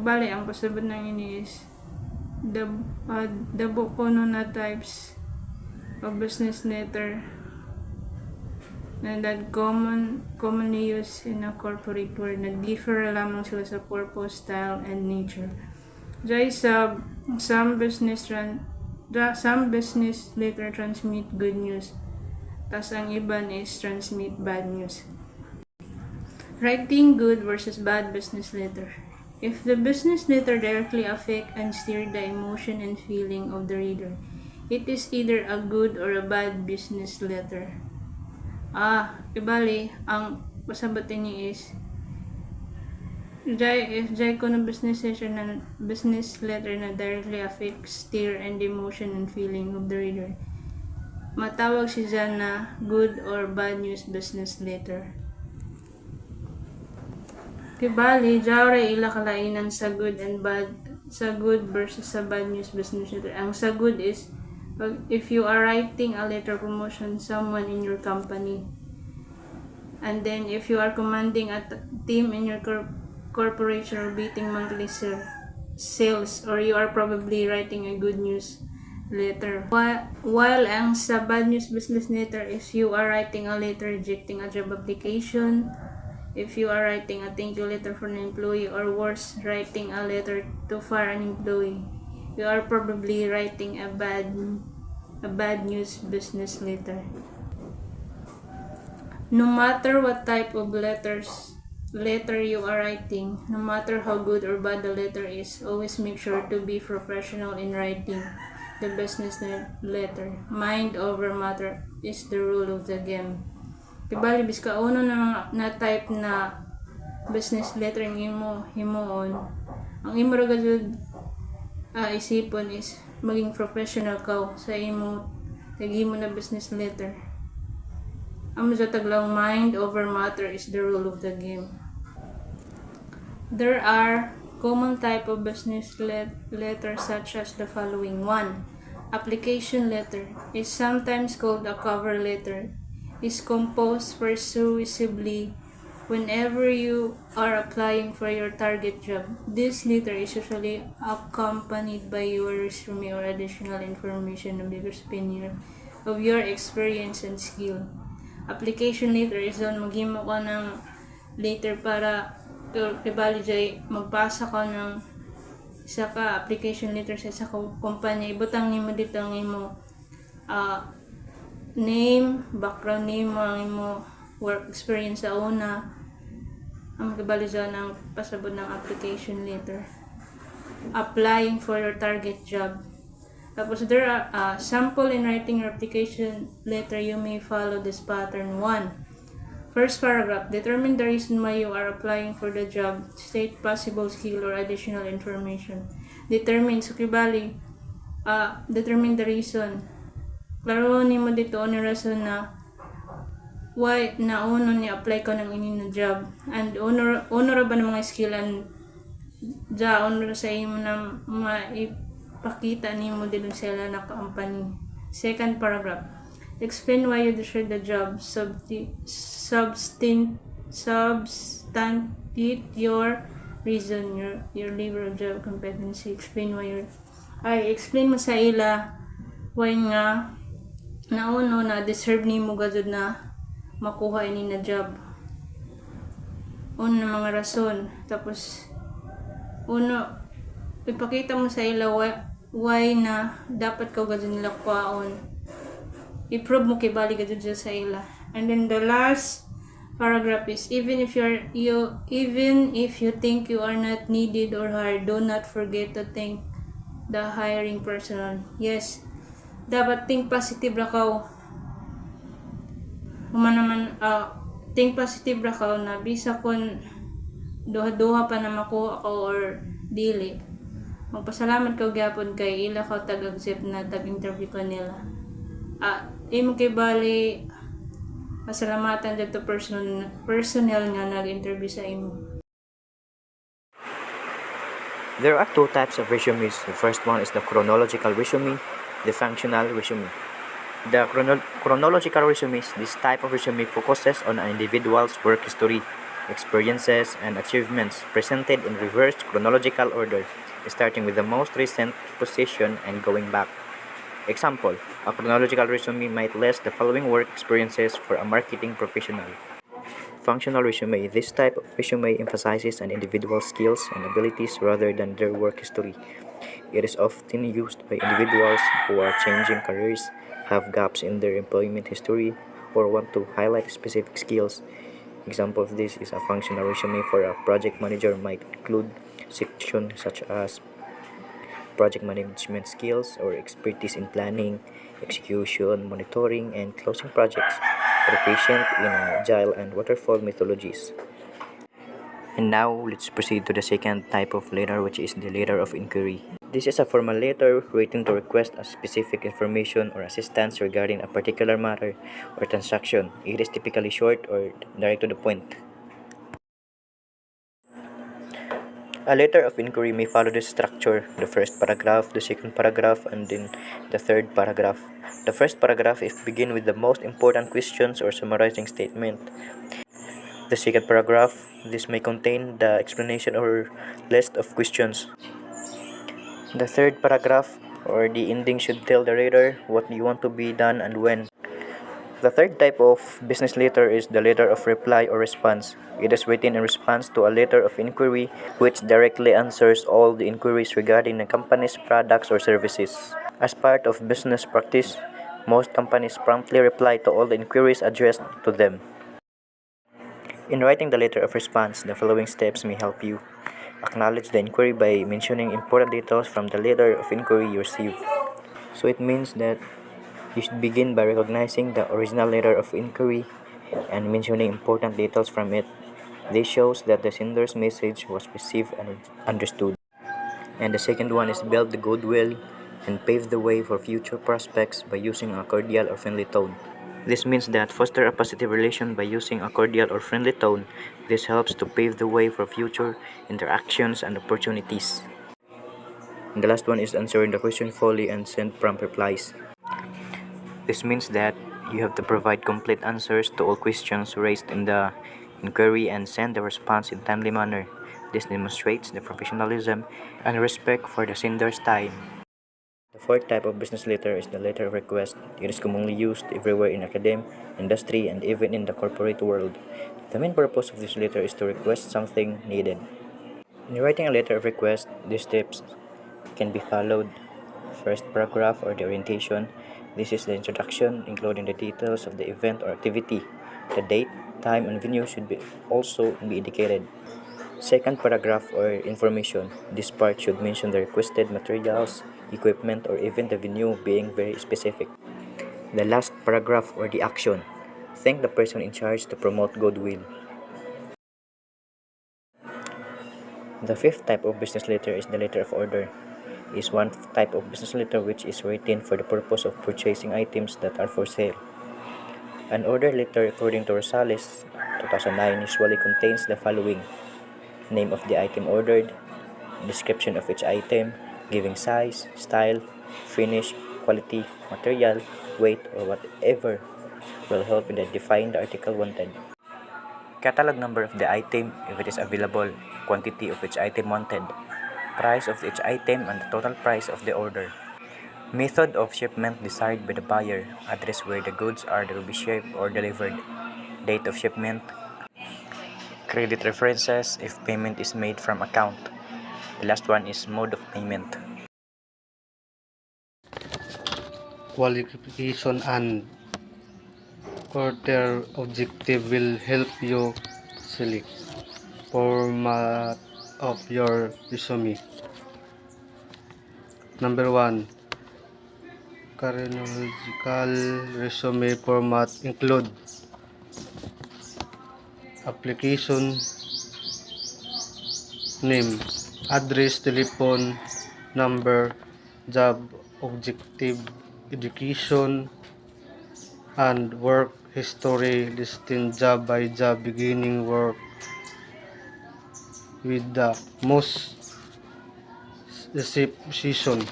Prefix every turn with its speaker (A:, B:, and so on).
A: Bali, ang pasabot ng ini is the Bokono na types of business letter na that commonly used in a corporate world. Nag-differ lamang sila sa purpose, style, and nature. Jay some business letter transmit good news, tas ang iban is transmit bad news. Writing good versus bad business letter. If the business letter directly affect and steer the emotion and feeling of the reader, it is either a good or a bad business letter. Ibali, ang pasabatin niya is Jai ko na business letter na directly affect, steer, and emotion and feeling of the reader. Matawag siya na good or bad news business letter. Kibali, jare ila kalainan sa good and bad, sa good versus sa bad news business letter. Ang sa good is, if you are writing a letter promotion someone in your company, and then if you are commanding a team in your corporation or beating monthly sales, or you are probably writing a good news letter. While ang sa bad news business letter is you are writing a letter rejecting a job application, if you are writing a thank you letter for an employee, or worse, writing a letter to fire an employee, you are probably writing a bad news business letter. No matter what type of letter you are writing, no matter how good or bad the letter is, always make sure to be professional in writing the business letter. Mind over matter is the rule of the game. Kibali, bis ka uno na type na business letter ng himuon, ang imo ra gud isipon is maging professional ka sa imo mo na business letter. Ang taglang mind over matter is the rule of the game. There are common type of business letters such as the following. 1. Application letter is sometimes called a cover letter. Is composed persuasively whenever you are applying for your target job. This letter is usually accompanied by your resume or additional information of your experience and skill. Application letter is on maghimo ka ng letter para ibali jay magpasa ka ng isa ka application letter sa isa kumpanya. Ibutang nimo dito ang imo name, background name, ang imo work experience sa una, ang magabali dyan ang pasabot ng application letter. Applying for your target job. Tapos there are sample in writing your application letter. You may follow this pattern. 1. First paragraph, determine the reason why you are applying for the job. State possible skill or additional information. Determine, so kibali, determine the reason. Klaro ni mo dito ni rason na why na uno ni apply ko ng ini na job, and uno ra ba ng mga skill and uno sa imo na maipakita nimo dito sa ila na company. Second paragraph, explain why you deserve the job. Substantiate your reason, your level of job competency. Explain mo sa ila why nga na uno na deserve nimo gud na makuha ini na job. Uno na mga rason. Tapos ipakita mo sa ila why na dapat ka gud nila kuhaon. I-prove mo kibali gud sa ila. And then the last paragraph is even if you think you are not needed or hired, do not forget to thank the hiring personnel. Yes, dapat think positive ra ka. Think positive ra ka na bisa kun duha pa na makuha ko or dili. Magpasalamat ka gyapon kay ila ka tag-accept na tag-interview ka nila. Imo kay bali pasalamatan jud to personnel nga nag-interview sa imo.
B: There are two types of resumes. The first one is the chronological resume, the functional resume. The chronological resumes, this type of resume focuses on an individual's work history experiences, and achievements presented in reverse chronological order, starting with the most recent position and going back. Example, a chronological resume might list the following work experiences for a marketing professional. Functional resume. This type of resume emphasizes an individual's skills and abilities rather than their work history. It is often used by individuals who are changing careers, have gaps in their employment history, or want to highlight specific skills. Example of this is a functional resume for a project manager might include sections such as project management skills or expertise in planning, execution, monitoring, and closing projects, proficient in agile and waterfall methodologies. And now let's proceed to the second type of letter, which is the letter of inquiry. This is a formal letter written to request a specific information or assistance regarding a particular matter or transaction. It is typically short or direct to the point. A letter of inquiry may follow this structure: the first paragraph, the second paragraph, and then the third paragraph. The first paragraph is begin with the most important questions or summarizing statement. The second paragraph, this may contain the explanation or list of questions. The third paragraph or the ending should tell the reader what you want to be done and when. The third type of business letter is the letter of reply or response. It is written in response to a letter of inquiry which directly answers all the inquiries regarding the company's products or services. As part of business practice, most companies promptly reply to all the inquiries addressed to them. In writing the letter of response, the following steps may help you. Acknowledge the inquiry by mentioning important details from the letter of inquiry you received. So it means that you should begin by recognizing the original letter of inquiry and mentioning important details from it. This shows that the sender's message was received and understood. And the second one is build the goodwill and pave the way for future prospects by using a cordial or friendly tone. This means that foster a positive relation by using a cordial or friendly tone. This helps to pave the way for future interactions and opportunities. And the last one is answering the question fully and send prompt replies. This means that you have to provide complete answers to all questions raised in the inquiry and send the response in timely manner. This demonstrates the professionalism and respect for the sender's time. The fourth type of business letter is the letter of request. It is commonly used everywhere in academia, industry, and even in the corporate world. The main purpose of this letter is to request something needed. In writing a letter of request, these steps can be followed. First paragraph or the orientation. This is the introduction, including the details of the event or activity. The date, time, and venue should also be indicated. Second paragraph or information. This part should mention the requested materials, equipment, or even the venue, being very specific. The last paragraph or the action. Thank the person in charge to promote goodwill. The fifth type of business letter is the letter of order. It is one type of business letter which is written for the purpose of purchasing items that are for sale. An order letter, according to Rosales 2009, usually contains the following: name of the item ordered, description of each item, giving size, style, finish, quality, material, weight, or whatever will help in define the article wanted. Catalog number of the item if it is available, quantity of each item wanted, price of each item, and the total price of the order. Method of shipment desired by the buyer, address where the goods are to be shipped or delivered, date of shipment, credit references if payment is made from account. The last one is mode of payment.
C: Qualification and quarter objective will help you select format of your resume. Number 1, chronological resume format include application name, address, telephone number, job objective, education, and work history, listing job by job, beginning work with the most recent season.